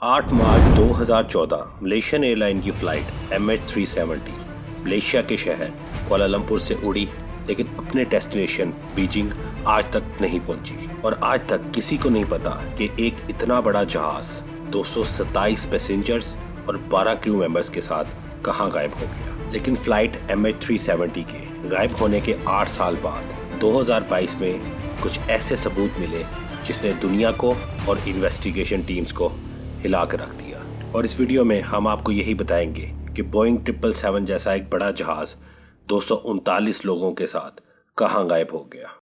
8 मार्च 2014 Malaysian airline की flight MH370 Malaysia के शहर कुआलालंपुर से उड़ी, लेकिन अपने डेस्टिनेशन बीजिंग आज तक नहीं पहुंची। और आज तक किसी को नहीं पता कि एक इतना बड़ा जहाज 227 पैसेंजर्स और 12 क्रू मेंबर्स के साथ कहां गायब हो गया। लेकिन फ्लाइट MH370 के गायब होने के 8 साल बाद 2022 में कुछ ऐसे सबूत मिले जिसने दुनिया को और इन्वेस्टिगेशन टीम्स को हिला कर रख दिया। और इस वीडियो में हम आपको यही बताएंगे कि बोइंग 777 जैसा एक बड़ा जहाज 239 लोगों के साथ कहां गायब हो गया।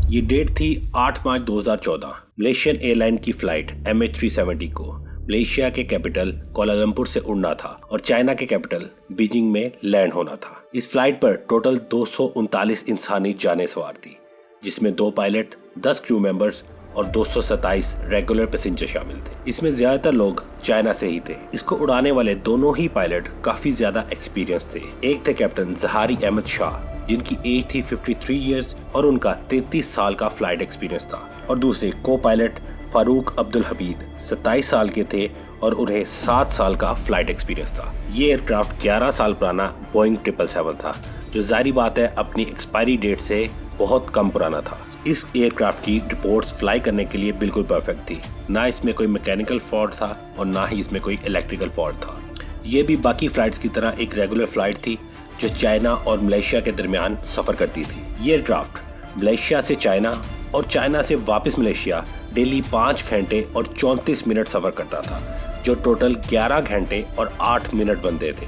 ये डेट थी 8 मार्च 2014। मलेशियन एयरलाइन की फ्लाइट MH370 को मलेशिया के कैपिटल कुआलालंपुर से उड़ना था और चाइना के कैपिटल बीजिंग में लैंड होना था। इस फ्लाइट पर टोटल 239 इंसानी जानें सवार थी, जिसमें 2 पायलट, 10 क्रू मेंबर्स और 227 रेगुलर पैसेंजर शामिल थे। इसमें ज्यादातर लोग चाइना से ही थे। इसको उड़ाने वाले दोनों ही पायलट काफी ज्यादा एक्सपीरियंस थे। एक थे कैप्टन जहारी अहमद शाह, जिनकी एज थी 53 इयर्स और उनका 33 साल का फ्लाइट एक्सपीरियंस था, और दूसरे को पायलट फारूक अब्दुल हमीद 27 साल के थे और उन्हें 7 साल का फ्लाइट एक्सपीरियंस था। ये एयरक्राफ्ट 11 साल पुराना बोइंग 777 था, जो जाहिर बात है अपनी एक्सपायरी डेट से बहुत कम पुराना था। इस एयरक्राफ्ट की रिपोर्ट्स फ्लाई करने के लिए बिल्कुल परफेक्ट थी। ना इसमें कोई मैकेनिकल फॉल्ट था और ना ही इसमें कोई इलेक्ट्रिकल फॉल्ट था। ये भी बाकी फ्लाइट्स की तरह एक रेगुलर फ्लाइट थी जो चाइना और मलेशिया के दरमियान सफर करती थी। ये एयरक्राफ्ट मलेशिया से चाइना और चाइना से वापस मलेशिया डेली 5 घंटे और 34 मिनट सफर करता था, जो टोटल 11 घंटे और 8 मिनट बनते थे।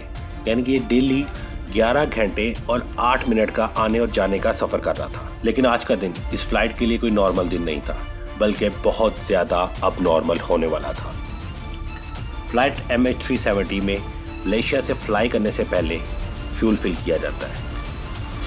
यानी कि ये डेली 11 घंटे और 8 मिनट का आने और जाने का सफर कर रहा था। लेकिन आज का दिन इस फ्लाइट के लिए कोई नॉर्मल दिन नहीं था, बल्कि बहुत ज्यादा अब नॉर्मल होने वाला था। फ्लाइट MH370 में मलेशिया से फ्लाई करने से पहले फ्यूल फिल किया जाता है।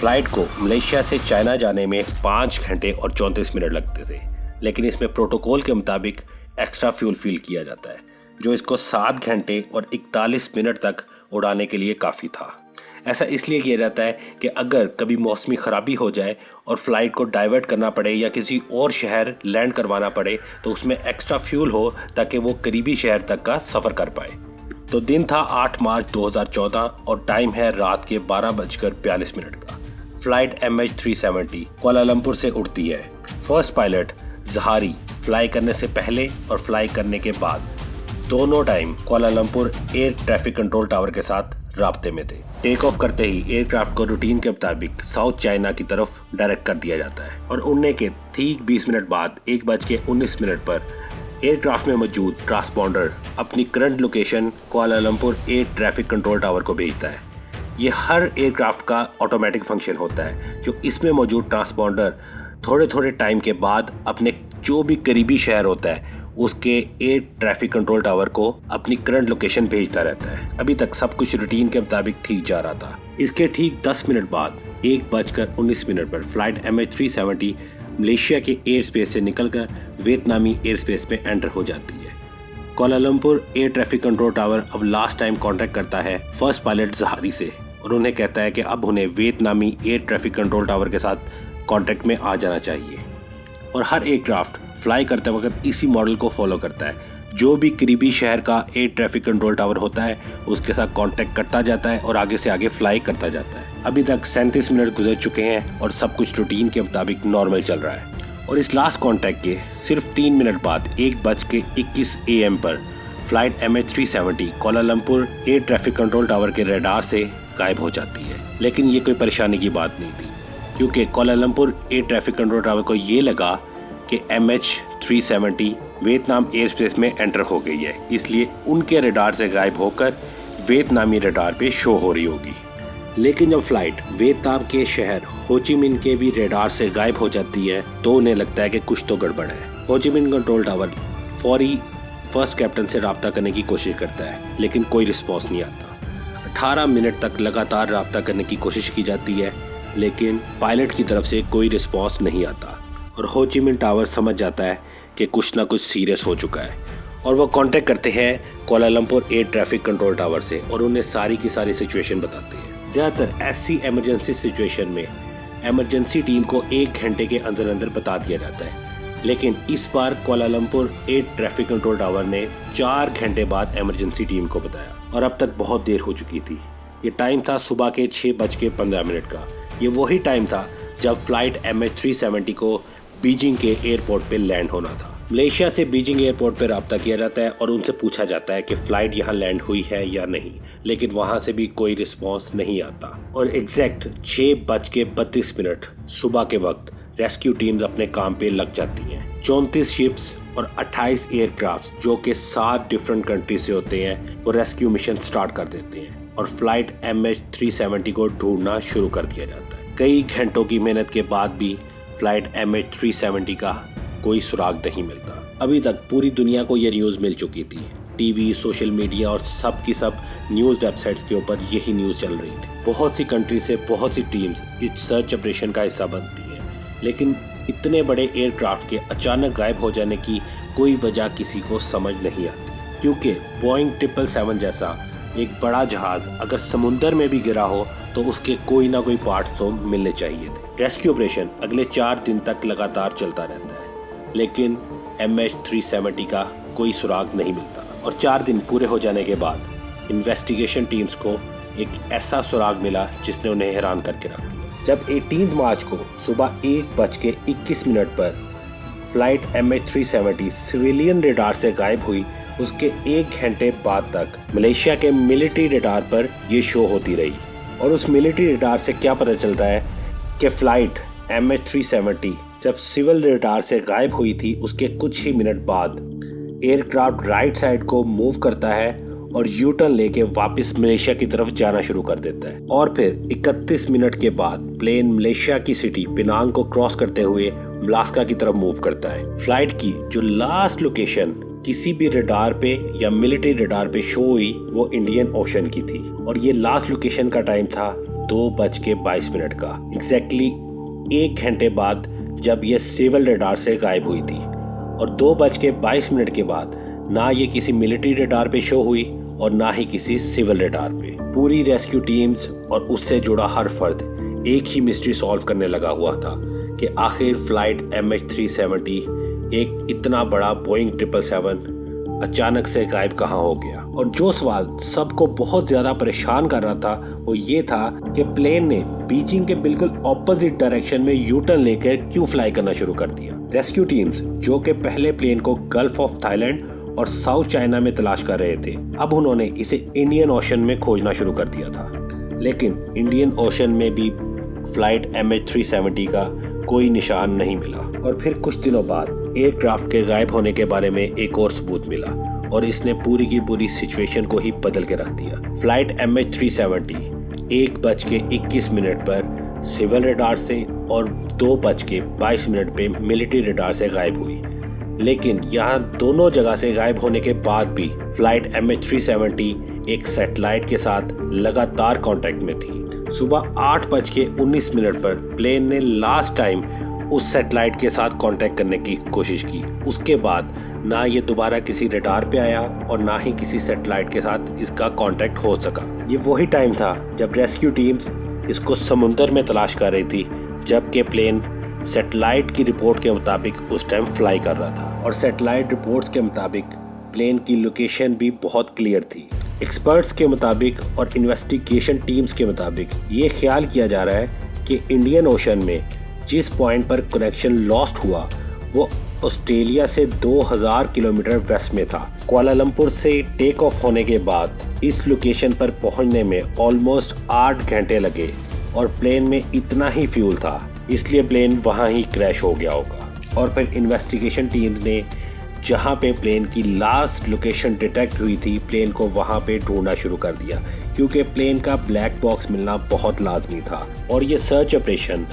फ्लाइट को मलेशिया से चाइना जाने में 5 घंटे और 34 मिनट लगते थे, लेकिन इसमें प्रोटोकॉल के मुताबिक एक्स्ट्रा फ्यूल फिल किया जाता है, जो इसको 7 घंटे और 41 मिनट तक उड़ाने के लिए काफ़ी था। ऐसा इसलिए किया जाता है कि अगर कभी मौसमी ख़राबी हो जाए और फ्लाइट को डाइवर्ट करना पड़े या किसी और शहर लैंड करवाना पड़े, तो उसमें एक्स्ट्रा फ्यूल हो ताकि वो करीबी शहर तक का सफ़र कर पाए। तो दिन था 8 मार्च 2014 और टाइम है रात के 12:42 का। फ्लाइट MH370 कुआलालंपुर से उड़ती है। फर्स्ट पायलट जहारी फ्लाई करने से पहले और फ्लाई करने के बाद दोनों time Kuala Lumpur air traffic control tower के साथ राब्ते में थे। टेक ऑफ करते ही एयरक्राफ्ट को रूटीन के मुताबिक साउथ चाइना की तरफ डायरेक्ट कर दिया जाता है और उड़ने के ठीक 20 मिनट बाद 1:19 पर एयरक्राफ्ट में मौजूद ट्रांसपॉन्डर अपनी current location Kuala Lumpur air traffic control tower को भेजता है। ये हर एयरक्राफ्ट का ऑटोमेटिक फंक्शन होता है, जो इसमें मौजूद ट्रांसपॉन्डर थोड़े थोड़े टाइम के बाद अपने जो भी करीबी शहर होता है उसके एयर ट्रैफिक कंट्रोल टावर को अपनी करंट लोकेशन भेजता रहता है। अभी तक सब कुछ रूटीन के मुताबिक ठीक जा रहा था। इसके ठीक 10 मिनट बाद 1:19 पर फ्लाइट MH370 मलेशिया के एयर स्पेस से निकलकर वियतनामी एयर स्पेस में एंटर हो जाती है। Kuala Lumpur air traffic control tower अब लास्ट टाइम कांटेक्ट करता है फर्स्ट पायलट जहारी से और उन्हें कहता है कि अब उन्हें वियतनामी एयर ट्रैफिक कंट्रोल टावर के साथ कांटेक्ट में आ जाना चाहिए। और हर एयरक्राफ्ट फ्लाई करते वक्त इसी मॉडल को फॉलो करता है। जो भी करीबी शहर का एयर ट्रैफिक कंट्रोल टावर होता है उसके साथ कांटेक्ट करता जाता है और आगे से आगे फ्लाई करता जाता है। अभी तक 37 मिनट गुजर चुके हैं और सब कुछ रूटीन के मुताबिक नॉर्मल चल रहा है। और इस लास्ट कांटेक्ट के सिर्फ 3 मिनट बाद 1:21 AM पर flight MH370 Kuala Lumpur air traffic control tower के रडार से गायब हो जाती है। लेकिन ये कोई परेशानी की बात नहीं थी, क्योंकि Kuala Lumpur air traffic control tower को ये लगा कि MH370 वियतनाम एयर स्पेस में एंटर हो गई है, इसलिए उनके रडार से गायब होकर वियतनामी रडार पे शो हो रही होगी। लेकिन जब फ्लाइट वियतनाम के शहर होचिमिन के भी रडार से गायब हो जाती है तो उन्हें लगता है कि कुछ तो गड़बड़ है। होचिमिन कंट्रोल टावर फौरी फर्स्ट कैप्टन से राब्ता करने की कोशिश करता है, लेकिन कोई रिस्पॉन्स नहीं आता। 18 मिनट तक लगातार राब्ता करने की कोशिश की जाती है, लेकिन पायलट की तरफ से कोई रिस्पॉन्स नहीं आता और हो ची मिन टावर समझ जाता है कि कुछ ना कुछ सीरियस हो चुका है और वो कांटेक्ट करते हैं Kuala Lumpur air traffic control tower से और उन्हें सारी की सारी सिचुएशन बताते हैं। ज़्यादातर ऐसी इमरजेंसी सिचुएशन में इमरजेंसी टीम को 1 घंटे के अंदर अंदर बता दिया जाता है, लेकिन इस बार Kuala Lumpur air traffic control tower ने 4 घंटे बाद इमरजेंसी टीम को बताया और अब तक बहुत देर हो चुकी थी। ये टाइम था सुबह के 6:15 का। ये वही टाइम था जब फ्लाइट MH370 को बीजिंग के एयरपोर्ट पे लैंड होना था। मलेशिया से बीजिंग एयरपोर्ट पे रब्ता किया जाता है और उनसे पूछा जाता है कि फ़्लाइट यहाँ लैंड हुई है या नहीं, लेकिन वहाँ से भी कोई रिस्पॉन्स नहीं आता और एग्जैक्ट 6:32 सुबह के वक्त रेस्क्यू टीम्स अपने काम पे लग जाती हैं। 34 शिप्स और 28 एयरक्राफ्ट जो कि 7 डिफरेंट कंट्री से होते हैं वो रेस्क्यू मिशन स्टार्ट कर देते हैं और फ्लाइट MH370 को ढूंढना शुरू कर दिया जाता है। कई घंटों की मेहनत के बाद भी फ्लाइट MH370 का कोई सुराग नहीं मिलता। अभी तक पूरी दुनिया को ये न्यूज़ मिल चुकी थी। टीवी, सोशल मीडिया और सब की सब न्यूज़ वेबसाइट्स के ऊपर यही न्यूज़ चल रही थी। बहुत सी कंट्री से बहुत सी टीम्स इस सर्च ऑपरेशन का हिस्सा बनती हैं, लेकिन इतने बड़े एयरक्राफ्ट के अचानक गायब हो जाने की कोई वजह किसी को समझ नहीं आती, क्योंकि बोइंग 777 जैसा एक बड़ा जहाज अगर समुंदर में भी गिरा हो तो उसके कोई ना कोई पार्ट्स तो मिलने चाहिए थे। रेस्क्यू ऑपरेशन अगले 4 दिन तक लगातार चलता रहता है, लेकिन MH370 का कोई सुराग नहीं मिलता और 4 दिन पूरे हो जाने के बाद इन्वेस्टिगेशन टीम्स को एक ऐसा सुराग मिला जिसने उन्हें हैरान करके रख दिया। जब 18 मार्च को सुबह 1:21 पर फ्लाइट MH370 सिविलियन रेडार से गायब हुई, उसके 1 घंटे बाद तक मलेशिया के मिलिट्री रेडार पर यह शो होती रही और उस मिलिट्री रेडार से क्या पता चलता है कि फ्लाइट MH370 जब सिविल रेडार से गायब हुई थी उसके कुछ ही मिनट बाद एयरक्राफ्ट राइट साइड को मूव करता है और यू टर्न लेके वापस मलेशिया की तरफ जाना शुरू कर देता है और फिर 31 मिनट के बाद प्लेन मलेशिया की सिटी पिनांग को क्रॉस करते हुए मलास्का की तरफ मूव करता है। फ्लाइट की जो लास्ट लोकेशन किसी भी रडार पे या मिलिट्री रडार पे शो हुई वो इंडियन ओशन की थी और ये लास्ट लोकेशन का टाइम था 2:22 का, एग्जैक्टली 1 घंटे बाद जब ये सिविल रडार से गायब हुई थी और 2:22 के बाद ना ये किसी मिलिट्री रडार पे शो हुई और ना ही किसी सिविल रडार पे। पूरी रेस्क्यू टीम्स और उससे जुड़ा हर फर्द एक ही मिस्ट्री सॉल्व करने लगा हुआ था कि आखिर फ्लाइट MH370 एक इतना बड़ा बोइंग 777 अचानक से गायब कहाँ हो गया। और जो सवाल सबको बहुत ज्यादा परेशान कर रहा था वो ये था कि प्लेन ने बीजिंग के बिल्कुल ऑपोजिट डायरेक्शन में यू टर्न लेकर क्यों फ्लाई करना शुरू कर दिया। रेस्क्यू टीम्स जो कि पहले प्लेन को गल्फ ऑफ थाईलैंड और साउथ चाइना में तलाश कर रहे थे, अब उन्होंने इसे इंडियन ओशन में खोजना शुरू कर दिया था, लेकिन इंडियन ओशन में भी फ्लाइट MH370 का कोई निशान नहीं मिला। और फिर कुछ दिनों बाद एयरक्राफ्ट के गायब होने के बारे में एक और सबूत मिला और इसने पूरी की पूरी सिचुएशन को ही बदल के रख दिया। फ्लाइट MH370 1:21 पर सिविल रडार से और 2:22 पे मिलिट्री रडार से गायब हुई, लेकिन यहाँ दोनों जगह से गायब होने के बाद भी फ्लाइट MH370 एक सैटेलाइट के साथ लगातार कांटेक्ट में थी। सुबह 8:19 पर प्लेन ने लास्ट टाइम उस सैटेलाइट के साथ कांटेक्ट करने की कोशिश की। उसके बाद ना ये दोबारा किसी रडार पे आया और ना ही किसी सैटेलाइट के साथ इसका कांटेक्ट हो सका। ये वही टाइम था जब रेस्क्यू टीम्स इसको समुंदर में तलाश कर रही थी, जबकि प्लेन सैटेलाइट की रिपोर्ट के मुताबिक उस टाइम फ्लाई कर रहा था और सैटेलाइट रिपोर्ट्स के मुताबिक प्लेन की लोकेशन भी बहुत क्लियर थी। एक्सपर्ट्स के मुताबिक और इन्वेस्टिगेशन टीम्स के मुताबिक ये ख्याल किया जा रहा है कि इंडियन ओशन में जिस पॉइंट पर कनेक्शन लॉस्ट हुआ वो ऑस्ट्रेलिया से 2000 किलोमीटर वेस्ट में था। कुआलालंपुर से टेक ऑफ होने के बाद इस लोकेशन पर पहुंचने में ऑलमोस्ट 8 घंटे लगे और प्लेन में इतना ही फ्यूल था, इसलिए प्लेन वहां ही क्रैश हो गया होगा। और फिर इन्वेस्टिगेशन टीम्स ने जहां पे प्लेन की लास्ट लोकेशन डिटेक्ट हुई थी, प्लेन को वहां पे ढूंढना शुरू कर दिया, क्योंकि प्लेन का ब्लैक बॉक्स मिलना बहुत लाजमी था। और ये सर्च ऑपरेशन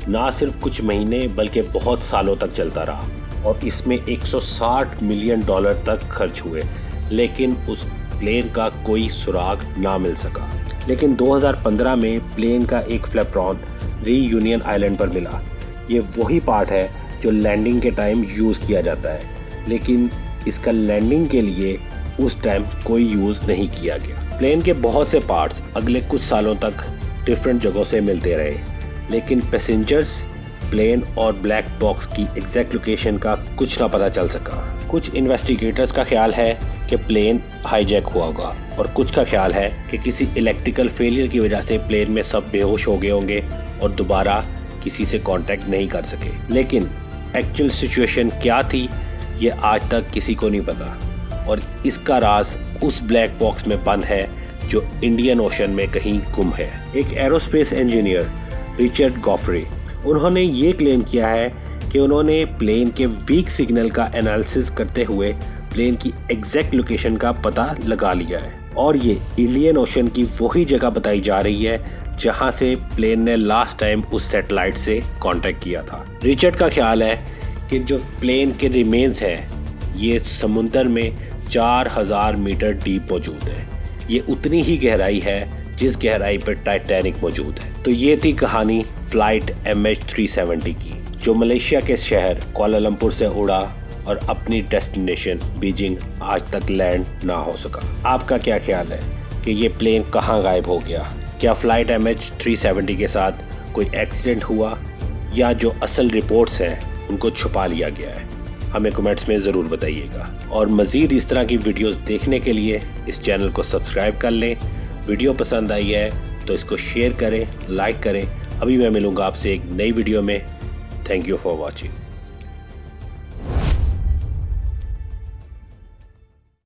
ना सिर्फ कुछ महीने बल्कि बहुत सालों तक चलता रहा और इसमें $160 मिलियन तक खर्च हुए, लेकिन उस प्लेन का कोई सुराग ना मिल सका। लेकिन 2015 में प्लेन का एक फ्लैपरॉन रीयूनियन आइलैंड पर मिला। ये वही पार्ट है जो लैंडिंग के टाइम यूज़ किया जाता है, लेकिन इसका लैंडिंग के लिए उस टाइम कोई यूज़ नहीं किया गया। प्लेन के बहुत से पार्ट्स अगले कुछ सालों तक डिफरेंट जगहों से मिलते रहे, लेकिन पैसेंजर्स, प्लेन और ब्लैक बॉक्स की एग्जैक्ट लोकेशन का कुछ ना पता चल सका। कुछ इन्वेस्टिगेटर्स का ख्याल है कि प्लेन हाईजैक हुआ होगा और कुछ का ख्याल है कि किसी इलेक्ट्रिकल फेलियर की वजह से प्लेन में सब बेहोश हो गए होंगे और दोबारा किसी से कांटेक्ट नहीं कर सके। लेकिन एक्चुअल सिचुएशन क्या थी ये आज तक किसी को नहीं पता और इसका राज उस ब्लैक बॉक्स में बंद है जो इंडियन ओशन में कहीं गुम है। एक एरोस्पेस इंजीनियर रिचर्ड गॉफरे, उन्होंने ये क्लेम किया है कि उन्होंने प्लेन के वीक सिग्नल का एनालिसिस करते हुए प्लेन की एग्जैक्ट लोकेशन का पता लगा लिया है और ये इंडियन ओशन की वही जगह बताई जा रही है जहां से प्लेन ने लास्ट टाइम उस सैटेलाइट से कांटेक्ट किया था। रिचर्ड का ख्याल है कि जो प्लेन के रिमेन्स हैं ये समुंदर में 4000 मीटर डीप मौजूद है। ये उतनी ही गहराई है जिस गहराई पर टाइटैनिक मौजूद है। तो ये थी कहानी फ्लाइट MH370 की, जो मलेशिया के शहर कोलालमपुर से उड़ा और अपनी डेस्टिनेशन बीजिंग आज तक लैंड ना हो सका। आपका क्या ख्याल है कि ये प्लेन कहाँ गायब हो गया? क्या फ्लाइट MH370 के साथ कोई एक्सीडेंट हुआ या जो असल रिपोर्ट्स हैं उनको छुपा लिया गया है? हमें कमेंट्स में ज़रूर बताइएगा और मज़ीद इस तरह की वीडियोस देखने के लिए इस चैनल को सब्सक्राइब कर लें। वीडियो पसंद आई है तो इसको शेयर करें, लाइक करें। अभी मैं मिलूँगा आपसे एक नई वीडियो में। Thank you for watching.